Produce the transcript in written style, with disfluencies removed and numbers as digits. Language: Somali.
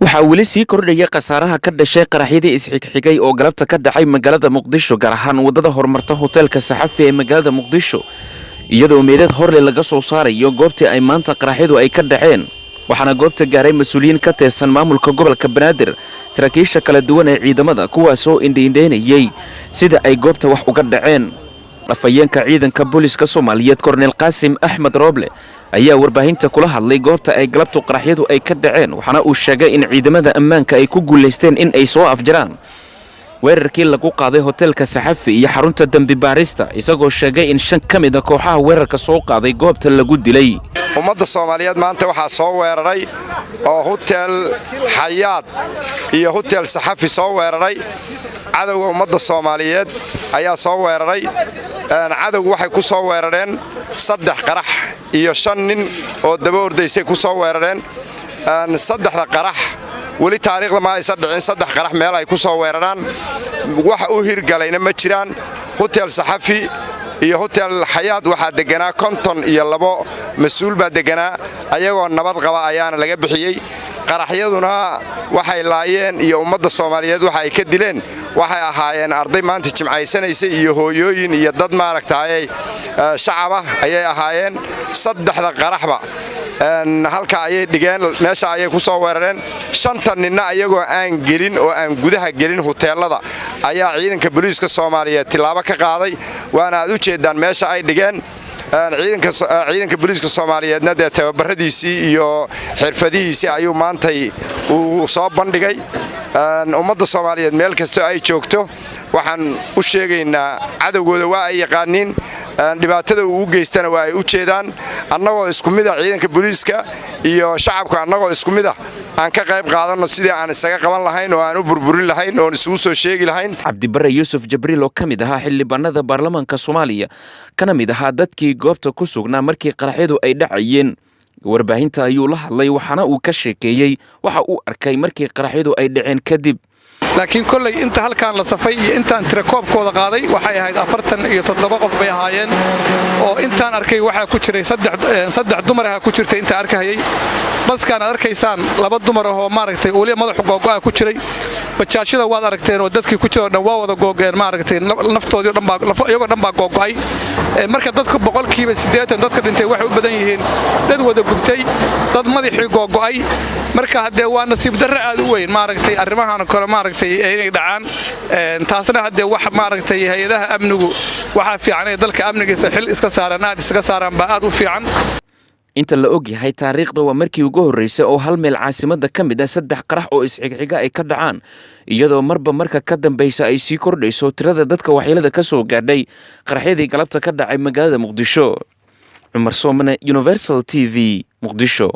waxaa weli sii kordhaya khasaaraha ka dhashay qaraxyadii isxigxigay oo galabta ka dhacay magaalada muqdisho gaar ahaan wadada horumarta hoteelka saxafi ee magaalada muqdisho iyadoo meedad horle laga soo saarayo goobtii ay maanta qaraxyadu ay ka dhaceen waxaana goobta gaaray mas-uuliyiin ka tirsan maamulka gobolka banaadir saraakiisha kala duwan ee ciidamada kuwaasoo indhiindheynayay sida ay goobta wax uga dhaceen afhayeenka ciidanka booliska Soomaaliyeed Korneel Qaasim Axmed Rooble ayaa warbaahinta kula hadlay goobta ay galabtu qaraxyadu ay ka dhaceen waxaana uu sheegay in ciidamada ammaanka ay ku guuleysteen in ay soo afjaraan weerarkii lagu qaaday hoteelka saxafi iyo xarunta dambi baarista isagoo sheegay in 5 ka mid ah kooxaha weerarka soo qaaday goobta lagu dilay ummadda Soomaaliyeed maanta waxa soo weeraray oo hotel Xayaat iyo hotel saxafi soo weeraray cadawga ummadda Soomaaliyeed ayaa soo weeraray cadawgu waxay ku soo weerareen 3 qarax iyo 5 nin oo daba ordaysay ku soo weerareen 3 qarax wali taariikhda ma aysan dhicin 3 qarax meel ay ku soo weeraraan wax u hirgalayna ma jiraan hotel saxafi iyo hotel Xayaat waxa deganaa 52 mas'uul baa deganaa ayagoo nabad qaba ayaana laga bixiyay qaraxyaduna waxay laayeen iyo ummadda Soomaaliyeed waxa ay ka dileen waxay ahaayeen arday maanta jimcaysanaysay iyo hooyooyin iyo dad maaragtay shacab ayay ahaayeen 3 qaraxba halka ayay dhigeen meesha ayay ku soo weerareen 5 ninna ayagoo aan gelin oo aan gudaha gelin hoteelada ayaa ciidanka booliska Soomaaliyeed tilaabo ka qaaday waana aad u jeedaan meesha ay dhigeen ciidanka booliska Soomaaliyeedna tababaradiisii iyo xirfadihiisii ayuu maantay uu soo bandhigay ummadda Soomaaliyeed meel kasta ay joogto waxaan u sheegaynaa cadawgooda waa ay yaqaaniin dhibaatada uu u geystana waa ay u jeedaan annagoo isku mid ah ciidanka booliska iyo shacabka annagoo isku mid ah aan ka qayb qaadano sidii aan isaga qaban lahayn oo aan u burburin lahayn oo isugu soo sheegi lahayn Cabdibare Yuusuf Jibriil oo kamid ahaa xildhibaanada baarlamaanka Soomaaliya kana mid ahaa dadkii goobta ku sugnaa markii qaraxyadu ay dhacayeen warbaahinta ayuu la hadlay waxaana uu ka sheekeeyay waxa uu arkay markii qaraxyadu ay dhaceen kadib laakiin kollay inta halkaan la safay iyo intaan tirakoobkooda qaaday waxay ahayd 47 qof bay ahaayeen oo intaan arkay waxa ku jiray 3 dumar ah ku jirtay inta arkayay baskaan arkaysaan 2 dumar oo maaragtay oo madax googo'a ku jiray bajaashada waad aragteen oo dadkii ku jiro dhan waa wada googeen maaragtay naftoodii dhan baa googo'ay marka dadku boqolkiiba 80 dadka dhintay waxay u badan yihiin dad wada gubtay dad madaxii googo'ay marka hadee waa nasiib darro aad u weyn maaragtay arrimahan kale maaragtay inay dhacaan taasna hadee wax maaragtay hay'adaha amnigu waxa fiican ee dalka amnigiisa xil iska saaraan baa aad u fiican inta la og yahay taariikhda waa markii ugu horeysay oo hal meel caasimada ka mid ah 3 qarax oo isxigxiga ay ka dhacaan iyadoo marba marka ka dambaysa ay sii kordhayso tirada dadka waxyeelada ka soo gaadhay qaraxyadii galabta ka dhacay magaalada Muqdisho Umar Soomane Universal TV Muqdisho